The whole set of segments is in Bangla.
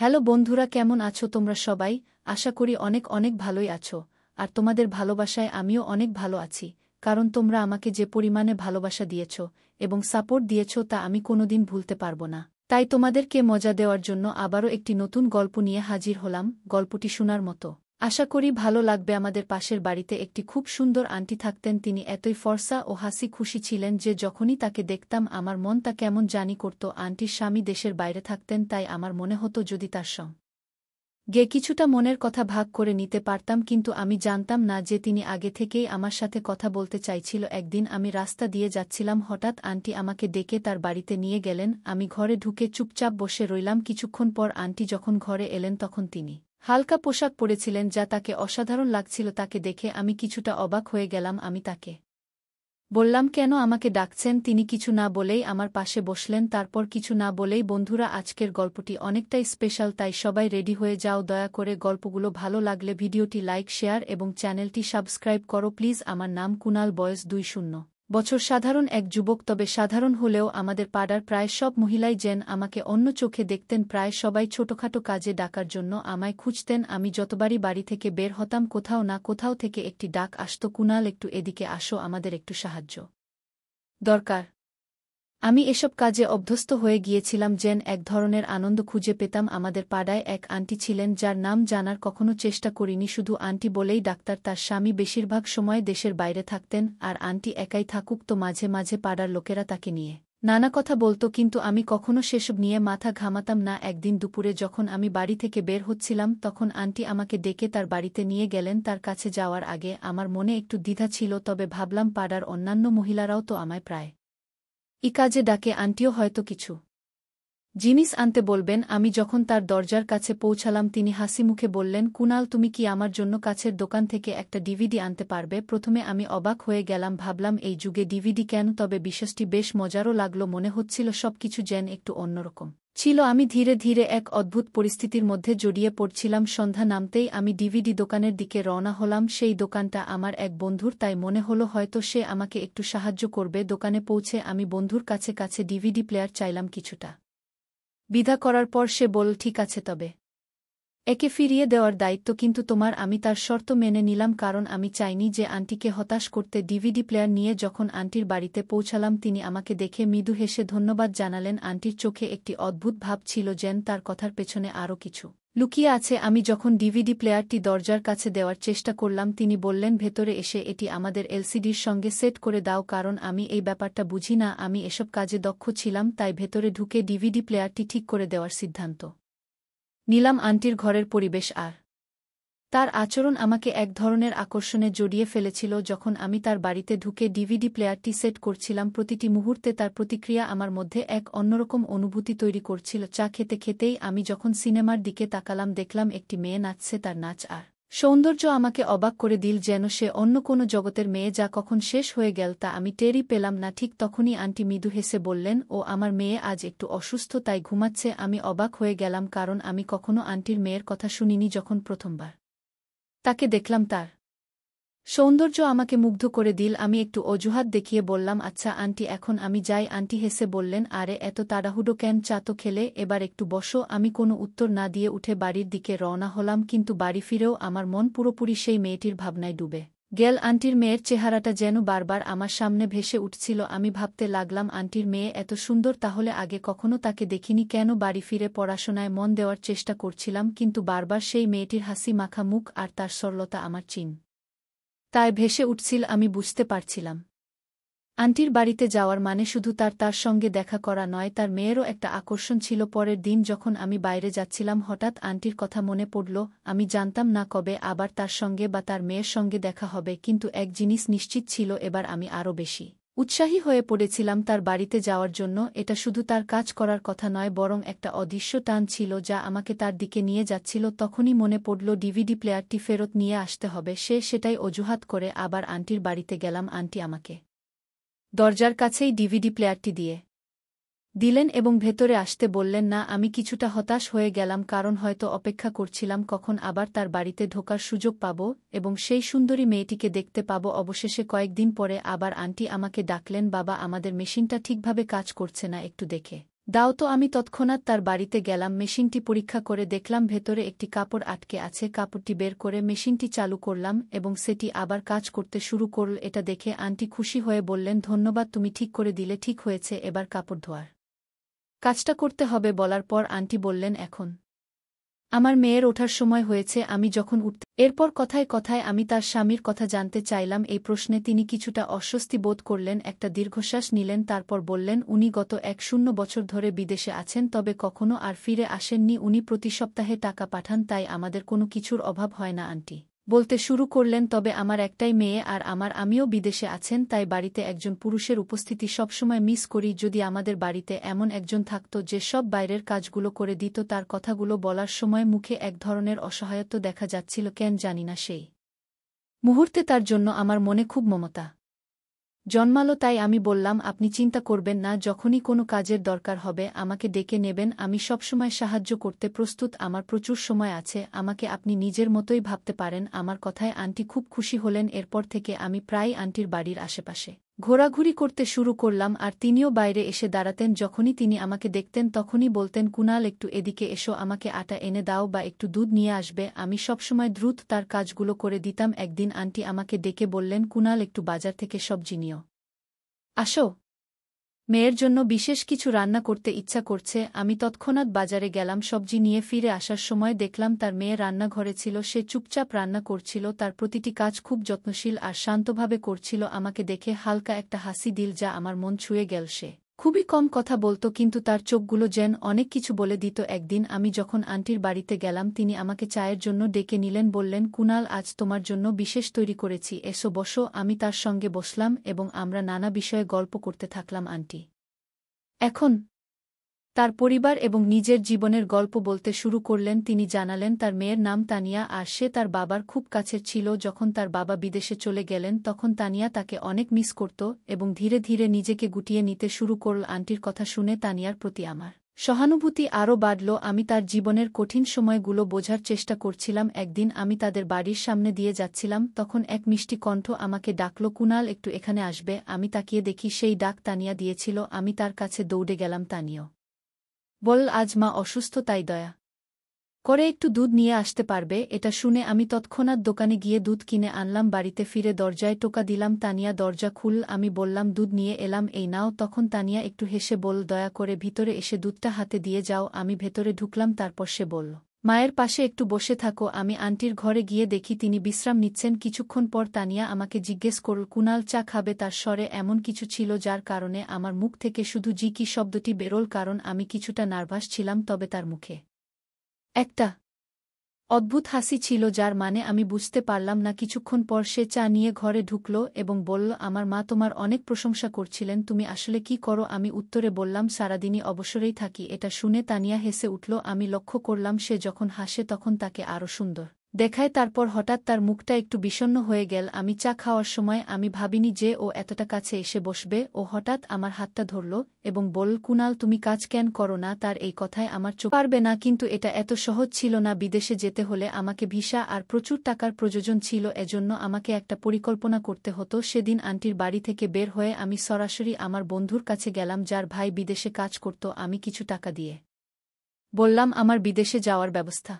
হ্যালো বন্ধুরা, কেমন আছো তোমরা সবাই? আশা করি অনেক অনেক ভালোই আছো। আর তোমাদের ভালোবাসায় আমিও অনেক ভালো আছি, কারণ তোমরা আমাকে যে পরিমাণে ভালোবাসা দিয়েছ এবং সাপোর্ট দিয়েছ তা আমি কোনোদিন ভুলতে পারব না। তাই তোমাদেরকে মজা দেওয়ার জন্য আবারও একটি নতুন গল্প নিয়ে হাজির হলাম, গল্পটি শোনার মতো। আশা করি ভালো লাগবে। আমাদের পাশের বাড়িতে একটি খুব সুন্দর আন্টি থাকতেন। তিনি এতই ফর্সা ও হাসি খুশি ছিলেন যে যখনই তাকে দেখতাম আমার মন তা কেমন জানি করত। আন্টির স্বামী দেশের বাইরে থাকতেন, তাই আমার মনে হতো যদি তার সঙ্গে কিছুটা মনের কথা ভাগ করে নিতে পারতাম, কিন্তু আমি জানতাম না যে তিনি আগে থেকেই আমার সাথে কথা বলতে চাইছিল। একদিন আমি রাস্তা দিয়ে যাচ্ছিলাম, হঠাৎ আন্টি আমাকে ডেকে তার বাড়িতে নিয়ে গেলেন। আমি ঘরে ঢুকে চুপচাপ বসে রইলাম। কিছুক্ষণ পর আন্টি যখন ঘরে এলেন তখন তিনি হালকা পোশাক পরেছিলেন, যা তাকে অসাধারণ লাগছিল। তাকে দেখে আমি কিছুটা অবাক হয়ে গেলাম। আমি তাকে বললাম, কেন আমাকে ডাকছেন? তিনি কিছু না বলেই আমার পাশে বসলেন। তারপর কিছু না বলেই, বন্ধুরা, আজকের গল্পটি অনেকটাই স্পেশাল, তাই সবাই রেডি হয়ে যাও। দয়া করে গল্পগুলো ভালো লাগলে ভিডিওটি লাইক, শেয়ার এবং চ্যানেলটি সাবস্ক্রাইব করো প্লিজ। আমার নাম কুনাল, বয়স 20 বছর, সাধারণ এক যুবক। তবে সাধারণ হলেও আমাদের পাড়ার প্রায় সব মহিলাই যেন আমাকে অন্য চোখে দেখতেন। প্রায় সবাই ছোটখাটো কাজে ডাকার জন্য আমায় খুঁজতেন। আমি যতবারই বাড়ি থেকে বের হতাম, কোথাও না কোথাও থেকে একটি ডাক আসত, কুনাল একটু এদিকে আসো, আমাদের একটু সাহায্য দরকার। আমি এসব কাজে অভ্যস্ত হয়ে গিয়েছিলাম, যেন এক ধরনের আনন্দ খুঁজে পেতাম। আমাদের পাড়ায় এক আন্টি ছিলেন যার নাম জানার কখনো চেষ্টা করিনি, শুধু আন্টি বলেই ডাক্তার। তার স্বামী বেশিরভাগ সময় দেশের বাইরে থাকতেন, আর আন্টি একাই থাকুক তো মাঝে মাঝে পাড়ার লোকেরা তাকে নিয়ে নানা কথা বলতো, কিন্তু আমি কখনো সেসব নিয়ে মাথা ঘামাতাম না। একদিন দুপুরে যখন আমি বাড়ি থেকে বের হচ্ছিলাম, তখন আন্টি আমাকে ডেকে তার বাড়িতে নিয়ে গেলেন। তার কাছে যাওয়ার আগে আমার মনে একটু দ্বিধা ছিল, তবে ভাবলাম পাড়ার অন্যান্য মহিলারাও তো আমায় প্রায় কাজে ডাকে, আন্টিও হয়তো কিছু জিনিস আনতে বলবেন। আমি যখন তার দরজার কাছে পৌঁছালাম, তিনি হাসিমুখে বললেন, কুনাল, তুমি কি আমার জন্য কাছের দোকান থেকে একটা ডিভিডি আনতে পারবে? প্রথমে আমি অবাক হয়ে গেলাম, ভাবলাম এই যুগে ডিভিডি কেন? তবে বিষয়টি বেশ মজারও লাগলো। মনে হচ্ছিল সবকিছু যেন একটু অন্যরকম ছিল। আমি ধীরে ধীরে এক অদ্ভুত পরিস্থিতির মধ্যে জড়িয়ে পড়ছিলাম। সন্ধ্যা নামতেই আমি ডিভিডি দোকানের দিকে রওনা হলাম। সেই দোকানটা আমার এক বন্ধুর, তাই মনে হলো হয়তো সে আমাকে একটু সাহায্য করবে। দোকানে পৌঁছে আমি বন্ধুর কাছে কাছে ডিভিডি প্লেয়ার চাইলাম। কিছুটা বিধা করার পর সে বলল, ঠিক আছে, তবে একে ফিরিয়ে দেওয়ার দায়িত্ব কিন্তু তোমার। আমি তার শর্ত মেনে নিলাম, কারণ আমি চাইনি যে আন্টিকে হতাশ করতে। ডিভিডি প্লেয়ার নিয়ে যখন আন্টির বাড়িতে পৌঁছালাম, তিনি আমাকে দেখে মৃদু হেসে ধন্যবাদ জানালেন। আন্টির চোখে একটি অদ্ভুত ভাব ছিল, যেন তার কথার পেছনে আরও কিছু লুকিয়ে আছে। আমি যখন ডিভিডি প্লেয়ারটি দরজার কাছে দেওয়ার চেষ্টা করলাম, তিনি বললেন, ভেতরে এসে এটি আমাদের এলসিডির সঙ্গে সেট করে দাও, কারণ আমি এই ব্যাপারটা বুঝি না। আমি এসব কাজে দক্ষ ছিলাম, তাই ভেতরে ঢুকে ডিভিডি প্লেয়ারটি ঠিক করে দেওয়ার সিদ্ধান্ত নিলাম। আন্টির ঘরের পরিবেশ আর তার আচরণ আমাকে এক ধরনের আকর্ষণে জড়িয়ে ফেলেছিল। যখন আমি তার বাড়িতে ঢুকে ডিভিডি প্লেয়ারটি সেট করছিলাম, প্রতিটি মুহূর্তে তার প্রতিক্রিয়া আমার মধ্যে এক অন্যরকম অনুভূতি তৈরি করছিল। চা খেতে খেতেই আমি যখন সিনেমার দিকে তাকালাম, দেখলাম একটি মেয়ে নাচছে। তার নাচ আর সৌন্দর্য আমাকে অবাক করে দিল, যেন সে অন্য কোনো জগতের মেয়ে। যা কখন শেষ হয়ে গেল তা আমি টেরই পেলাম না। ঠিক তখনই আন্টি মৃদু হেসে বললেন, ও আমার মেয়ে আজ একটু অসুস্থ, তাই ঘুমাচ্ছে। আমি অবাক হয়ে গেলাম, কারণ আমি কখনো আন্টির মেয়ের কথা শুনিনি। যখন প্রথমবার তাকে দেখলাম, তার সৌন্দর্য আমাকে মুগ্ধ করে দিল। আমি একটু অজুহাত দেখিয়ে বললাম, আচ্ছা আন্টি, এখন আমি যাই। আন্টি হেসে বললেন, আরে এত তাড়াহুড়ো কেন? চা তো খেলে, এবার একটু বসো। আমি কোনো উত্তর না দিয়ে উঠে বাড়ির দিকে রওনা হলাম, কিন্তু বাড়ি ফিরেও আমার মন পুরোপুরি সেই মেয়েটির ভাবনায় ডুবে গেল। আন্টির মেয়ের চেহারাটা যেন বারবার আমার সামনে ভেসে উঠছিল। আমি ভাবতে লাগলাম, আন্টির মেয়ে এত সুন্দর, তাহলে আগে কখনো তাকে দেখিনি কেন? বাড়ি ফিরে পড়াশোনায় মন দেওয়ার চেষ্টা করছিলাম, কিন্তু বারবার সেই মেয়েটির হাসি মাখা মুখ আর তার সরলতা আমার তাই ভেসে উঠছিল। আমি বুঝতে পারছিলাম আন্টির বাড়িতে যাওয়ার মানে শুধু তার সঙ্গে দেখা করা নয়, তার মেয়েরও একটা আকর্ষণ ছিল। পরের দিন যখন আমি বাইরে যাচ্ছিলাম, হঠাৎ আন্টির কথা মনে পড়ল। আমি জানতাম না কবে আবার তার সঙ্গে বা তার মেয়ের সঙ্গে দেখা হবে, কিন্তু এক জিনিস নিশ্চিত ছিল, এবার আমি আরও বেশি উৎসাহী হয়ে পড়েছিলাম তার বাড়িতে যাওয়ার জন্য। এটা শুধু তার কাজ করার কথা নয়, বরং একটা অদৃশ্য টান ছিল যা আমাকে তার দিকে নিয়ে যাচ্ছিল। তখনই মনে পড়ল ডিভিডি প্লেয়ারটি ফেরত নিয়ে আসতে হবে। সেটাই অজুহাত করে আবার আন্টির বাড়িতে গেলাম। আন্টি আমাকে দরজার কাছেই ডিভিডি প্লেয়ারটি দিয়ে দিলেন এবং ভেতরে আসতে বললেন না। আমি কিছুটা হতাশ হয়ে গেলাম, কারণ হয়তো অপেক্ষা করছিলাম কখন আবার তার বাড়িতে ঢোকার সুযোগ পাব এবং সেই সুন্দরী মেয়েটিকে দেখতে পাব। অবশেষে কয়েকদিন পরে আবার আন্টি আমাকে ডাকলেন, বাবা, আমাদের মেশিনটা ঠিকভাবে কাজ করছে না, একটু দেখে দাও তো। আমি তৎক্ষণাৎ তার বাড়িতে গেলাম, মেশিনটি পরীক্ষা করে দেখলাম ভেতরে একটি কাপড় আটকে আছে। কাপড়টি বের করে মেশিনটি চালু করলাম এবং সেটি আবার কাজ করতে শুরু করল। এটা দেখে আন্টি খুশি হয়ে বললেন, ধন্যবাদ, তুমি ঠিক করে দিলে। ঠিক হয়েছে, এবার কাপড় ধোয়ার কাজটা করতে হবে। বলার পর আন্টি বললেন, এখন আমার মেয়ের ওঠার সময় হয়েছে, আমি যখন উঠতে। এরপর কথায় কথায় আমি তার স্বামীর কথা জানতে চাইলাম। এই প্রশ্নে তিনি কিছুটা অস্বস্তি বোধ করলেন, একটা দীর্ঘশ্বাস নিলেন, তারপর বললেন, উনি গত 1-0 বছর ধরে বিদেশে আছেন, তবে কখনো আর ফিরে আসেননি। উনি প্রতি সপ্তাহে টাকা পাঠান, তাই আমাদের কোনো কিছুর অভাব হয় না। আন্টি বলতে শুরু করলেন, তবে আমার একটাই মেয়ে আর আমিও বিদেশে আছেন, তাই বাড়িতে একজন পুরুষের উপস্থিতি সবসময় মিস করি। যদি আমাদের বাড়িতে এমন একজন থাকত যে সব বাইরের কাজগুলো করে দিত। তার কথাগুলো বলার সময় মুখে এক ধরনের অসহায়ত্ব দেখা যাচ্ছিল, কেন জানি না। সেই মুহূর্তে তার জন্য আমার মনে খুব মমতা জন্মালো। তাই আমি বললাম, আপনি চিন্তা করবেন না, যখনই কোনো কাজের দরকার হবে আমাকে ডেকে নেবেন, আমি সবসময় সাহায্য করতে প্রস্তুত। আমার প্রচুর সময় আছে, আমাকে আপনি নিজের মতোই ভাবতে পারেন। আমার কথায় আন্টি খুব খুশি হলেন। এরপর থেকে আমি প্রায় আন্টির বাড়ির আশেপাশে ঘোরাঘুরি করতে শুরু করলাম, আর তিনিও বাইরে এসে দাঁড়াতেন। যখনই তিনি আমাকে দেখতেন তখনই বলতেন, কুনাল, একটু এদিকে এসো, আমাকে আটা এনে দাও বা একটু দুধ নিয়ে আসবে। আমি সবসময় দ্রুত তার কাজগুলো করে দিতাম। একদিন আন্টি আমাকে ডেকে বললেন, কুনাল, একটু বাজার থেকে সবজি নিও আসো, মেয়ের জন্য বিশেষ কিছু রান্না করতে ইচ্ছা করছে। আমি তৎক্ষণাৎ বাজারে গেলাম। সবজি নিয়ে ফিরে আসার সময় দেখলাম তার মেয়ে রান্নাঘরে ছিল। সে চুপচাপ রান্না করছিল, তার প্রতিটি কাজ খুব যত্নশীল আর শান্তভাবে করছিল। আমাকে দেখে হালকা একটা হাসি দিল, যা আমার মন ছুঁয়ে গেল। সে খুবই কম কথা বলত, কিন্তু তার চোখগুলো যেন অনেক কিছু বলে দিত। একদিন আমি যখন আন্টির বাড়িতে গেলাম, তিনি আমাকে চায়ের জন্য ডেকে নিলেন, বললেন, কুনাল, আজ তোমার জন্য বিশেষ তৈরি করেছি, এসো বসো। আমি তার সঙ্গে বসলাম এবং আমরা নানা বিষয়ে গল্প করতে থাকলাম। আন্টি এখন তার পরিবার এবং নিজের জীবনের গল্প বলতে শুরু করলেন। তিনি জানালেন তার মেয়ের নাম তানিয়া আর সে তার বাবার খুব কাছের ছিল। যখন তার বাবা বিদেশে চলে গেলেন তখন তানিয়া তাকে অনেক মিস করত এবং ধীরে ধীরে নিজেকে গুটিয়ে নিতে শুরু করল। আন্টির কথা শুনে তানিয়ার প্রতি আমার সহানুভূতি আরও বাড়ল। আমি তার জীবনের কঠিন সময়গুলো বোঝার চেষ্টা করছিলাম। একদিন আমি তাদের বাড়ির সামনে দিয়ে যাচ্ছিলাম, তখন এক মিষ্টি কণ্ঠ আমাকে ডাকল, কুনাল, একটু এখানে আসবে। আমি তাকিয়ে দেখি সেই ডাক তানিয়া দিয়েছিল। আমি তার কাছে দৌড়ে গেলাম। তানিয়া বলল, আজ মা অসুস্থ, তাই দয়া করে একটু দুধ নিয়ে আসতে পারবে? এটা শুনে আমি তৎক্ষণাৎ দোকানে গিয়ে দুধ কিনে আনলাম। বাড়িতে ফিরে দরজায় টোকা দিলাম। তানিয়া দরজা খুলল। আমি বললাম, দুধ নিয়ে এলাম, এই নাও। তখন তানিয়া একটু হেসে বলল, দয়া করে ভিতরে এসে দুধটা হাতে দিয়ে যাও। আমি ভেতরে ঢুকলাম, তারপর সে বলল, মায়ের পাশে একটু বসে থাকো। আমি আন্টির ঘরে গিয়ে দেখি তিনি বিশ্রাম নিচ্ছেন। কিছুক্ষণ পর তানিয়া আমাকে জিজ্ঞেস করল, কুনাল, চা খাবে? তার স্বরে এমন কিছু ছিল যার কারণে আমার মুখ থেকে শুধু জি কি শব্দটি বেরোল, কারণ আমি কিছুটা নার্ভাস ছিলাম। তবে তার মুখে একটা অদ্ভুত হাসি ছিল, যার মানে আমি বুঝতে পারলাম না। কিছুক্ষণ পর সে চা নিয়ে ঘরে ঢুকল এবং বলল, আমার মা তোমার অনেক প্রশংসা করছিলেন, তুমি আসলে কি করো? আমি উত্তরে বললাম, সারাদিনই অবসরেই থাকি। এটা শুনে তানিয়া হেসে উঠল। আমি লক্ষ্য করলাম সে যখন হাসে তখন তাকে আরও সুন্দর দেখায়। তারপর হঠাৎ তার মুখটা একটু বিষণ্ণ হয়ে গেল। আমি চা খাওয়ার সময় আমি ভাবিনি যে ও এতটা কাছে এসে বসবে। ও হঠাৎ আমার হাতটা ধরল এবং বলল, কুনাল, তুমি কাজ কেন করো না? তার এই কথায় আমার চোখ পারবে না, কিন্তু এটা এত সহজ ছিল না। বিদেশে যেতে হলে আমাকে ভিসা আর প্রচুর টাকার প্রয়োজন ছিল, এজন্য আমাকে একটা পরিকল্পনা করতে হতো। সেদিন আন্টির বাড়ি থেকে বের হয়ে আমি সরাসরি আমার বন্ধুর কাছে গেলাম, যার ভাই বিদেশে কাজ করত। আমি কিছু টাকা দিয়ে বললাম, আমার বিদেশে যাওয়ার ব্যবস্থা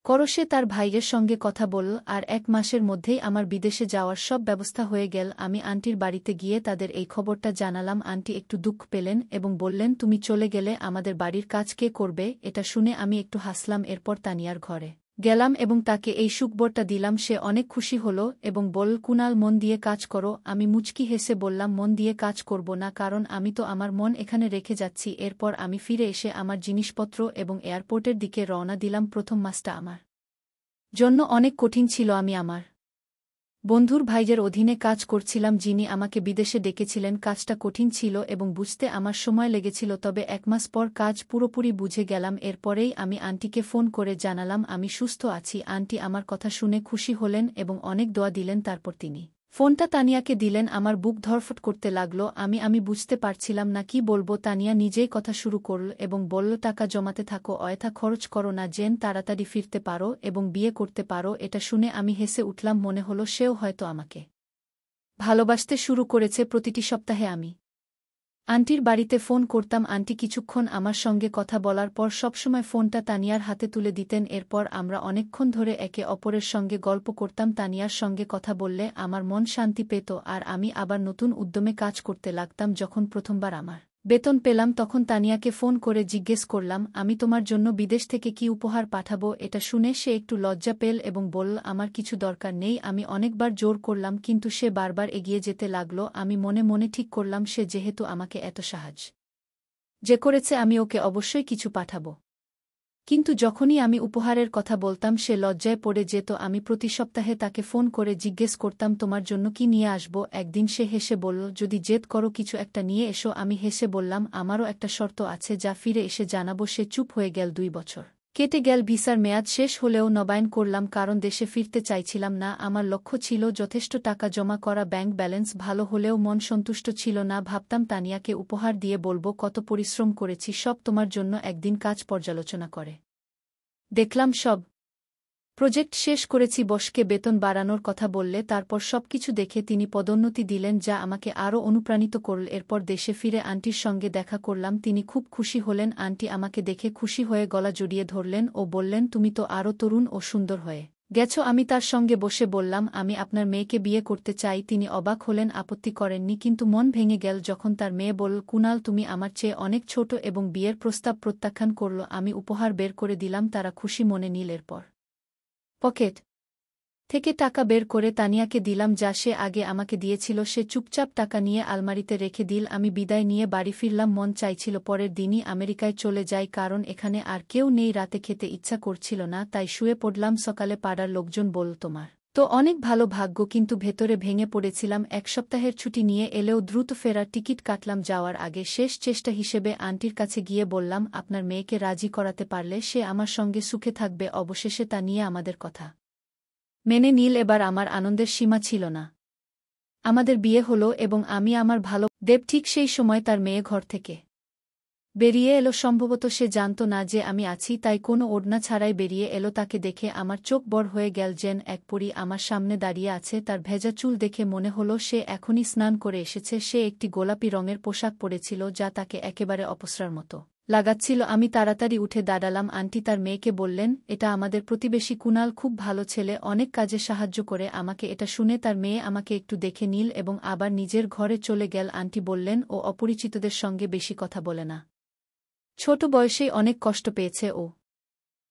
করো। সে তার ভাইয়ের সঙ্গে কথা বলল আর 1 মাসের মধ্যেই আমার বিদেশে যাওয়ার সব ব্যবস্থা হয়ে গেল। আমি আন্টির বাড়িতে গিয়ে তাদের এই খবরটা জানালাম। আন্টি একটু দুঃখ পেলেন এবং বললেন, তুমি চলে গেলে আমাদের বাড়ির কাজ কে করবে? এটা শুনে আমি একটু হাসলাম। এরপর তানিয়ার ঘরে গেলাম এবং তাকে এই সুখবরটা দিলাম। সে অনেক খুশি হল এবং বলল, কুনাল, মন দিয়ে কাজ করো। আমি মুচকি হেসে বললাম, মন দিয়ে কাজ করব না, কারণ আমি তো আমার মন এখানে রেখে যাচ্ছি। এরপর আমি ফিরে এসে আমার জিনিসপত্র এবং এয়ারপোর্টের দিকে রওনা দিলাম। প্রথম মাসটা আমার জন্য অনেক কঠিন ছিল। আমি আমার বন্ধুর ভাইয়ের অধীনে কাজ করছিলাম, যিনি আমাকে বিদেশে ডেকেছিলেন। কাজটা কঠিন ছিল এবং বুঝতে আমার সময় লেগেছিল, তবে 1 মাস পর কাজ পুরোপুরি বুঝে গেলাম। এরপরেই আমি আন্টিকে ফোন করে জানালাম আমি সুস্থ আছি। আন্টি আমার কথা শুনে খুশি হলেন এবং অনেক দোয়া দিলেন। তারপর তিনি ফোনটা তানিয়াকে দিলেন। আমার বুক ধরফট করতে লাগল। আমি বুঝতে পারছিলাম না কি বলবো। তানিয়া নিজেই কথা শুরু করল এবং বলল, টাকা জমাতে থাকো, অযথা খরচ করো না, যেন তাড়াতাড়ি ফিরতে পারো এবং বিয়ে করতে পারো। এটা শুনে আমি হেসে উঠলাম। মনে হলো সেও হয়তো আমাকে ভালোবাসতে শুরু করেছে। প্রতিটি সপ্তাহে আমি আন্টির বাড়িতে ফোন করতাম, আন্টি কিছুক্ষণ আমার সঙ্গে কথা বলার পর সবসময় ফোনটা তানিয়ার হাতে তুলে দিতেন। এরপর আমরা অনেকক্ষণ ধরে একে অপরের সঙ্গে গল্প করতাম। তানিয়ার সঙ্গে কথা বললে আমার মন শান্তি পেত আর আমি আবার নতুন উদ্যমে কাজ করতে লাগতাম। যখন প্রথমবার আমার বেতন পেলাম তখন তানিয়াকে ফোন করে জিজ্ঞেস করলাম, আমি তোমার জন্য বিদেশ থেকে কি উপহার পাঠাবো। এটা শুনে সে একটু লজ্জা পেল এবং বলল, আমার কিছু দরকার নেই। আমি অনেকবার জোর করলাম কিন্তু সে বারবার এগিয়ে যেতে লাগল। আমি মনে মনে ঠিক করলাম সে যেহেতু আমাকে এত সাহায্য করেছে আমি ওকে অবশ্যই কিছু পাঠাবো। কিন্তু যখনই আমি উপহারের কথা বলতাম সে লজ্জায় পড়ে যেত। আমি প্রতি সপ্তাহে তাকে ফোন করে জিজ্ঞেস করতাম, তোমার জন্য কি নিয়ে আসব। একদিন সে হেসে বলল, যদি জেদ করো কিছু একটা নিয়ে এসো। আমি হেসে বললাম, আমারও একটা শর্ত আছে, যা ফিরে এসে জানাবো। সে চুপ হয়ে গেল। 2 বছর কেটে গেল, ভিসার মেয়াদ শেষ হলেও নবায়ন করলাম, কারণ দেশে ফিরতে চাইছিলাম না। আমার লক্ষ্য ছিল যথেষ্ট টাকা জমা করা। ব্যাংক ব্যালেন্স ভালো হলেও মন সন্তুষ্ট ছিল না। ভাবতাম তানিয়াকে উপহার দিয়ে বলবো, কত পরিশ্রম করেছি সব তোমার জন্য। একদিন কাজ পর্যালোচনা করে দেখলাম সব প্রজেক্ট শেষ করেছি। বসকে বেতন বাড়ানোর কথা বললে তারপর সবকিছু দেখে তিনি পদোন্নতি দিলেন, যা আমাকে আরও অনুপ্রাণিত করল। এরপর দেশে ফিরে আন্টির সঙ্গে দেখা করলাম। তিনি খুব খুশি হলেন। আন্টি আমাকে দেখে খুশি হয়ে গলা জড়িয়ে ধরলেন ও বললেন, তুমি তো আরও তরুণ ও সুন্দর হয়ে গেছো। আমি তার সঙ্গে বসে বললাম, আমি আপনার মেয়েকে বিয়ে করতে চাই। তিনি অবাক হলেন, আপত্তি করেননি, কিন্তু মন ভেঙে গেল যখন তার মেয়ে বলল, কুনাল তুমি আমার চেয়ে অনেক ছোট, এবং বিয়ের প্রস্তাব প্রত্যাখ্যান করল। আমি উপহার বের করে দিলাম, তারা খুশি মনে নিল। এরপর পকেট থেকে টাকা বের করে তানিয়াকে দিলাম, যা সে আগে আমাকে দিয়েছিল। সে চুপচাপ টাকা নিয়ে আলমারিতে রেখে দিল। আমি বিদায় নিয়ে বাড়ি ফিরলাম। মন চাইছিল পরের দিনই আমেরিকায় চলে যাই, কারণ এখানে আর কেউ নেই। রাতে খেতে ইচ্ছা করছিল না, তাই শুয়ে পড়লাম। সকালে পাড়ার লোকজন বলল, তোমার তো অনেক ভালো ভাগ্য। কিন্তু ভেতরে ভেঙে পড়েছিলাম। 1 সপ্তাহের ছুটি নিয়ে এলেও দ্রুত ফেরার টিকিট কাটলাম। যাওয়ার আগে শেষ চেষ্টা হিসেবে আন্টির কাছে গিয়ে বললাম, আপনার মেয়েকে রাজি করাতে পারলে সে আমার সঙ্গে সুখে থাকবে। অবশেষে তা নিয়ে আমাদের কথা মেনে নিল। এবার আমার আনন্দের সীমা ছিল না। আমাদের বিয়ে হলো এবং আমি আমার ভালো দেব। ঠিক সেই সময় তার মেয়ে ঘর থেকে বেরিয়ে এলো। সম্ভবত সে জানত না যে আমি আছি, তাই কোনো ওড়না ছাড়াই বেরিয়ে এলো। তাকে দেখে আমার চোখ বড় হয়ে গেল। যেন এক পরী আমার সামনে দাঁড়িয়ে আছে। তার ভেজা চুল দেখে মনে হলো সে এখনই স্নান করে এসেছে। সে একটি গোলাপি রঙের পোশাক পরেছিল, যা তাকে একেবারে অপসরার মতো লাগাচ্ছিল। আমি তাড়াতাড়ি উঠে দাঁড়ালাম। আন্টি তার মেয়েকে বললেন, এটা আমাদের প্রতিবেশী কুনাল, খুব ভালো ছেলে, অনেক কাজে সাহায্য করে আমাকে। এটা শুনে তার মেয়ে আমাকে একটু দেখে নিল এবং আবার নিজের ঘরে চলে গেল। আন্টি বললেন, ও অপরিচিতদের সঙ্গে বেশি কথা বলে না। ছোট বয়সেই অনেক কষ্ট পেয়েছে ও।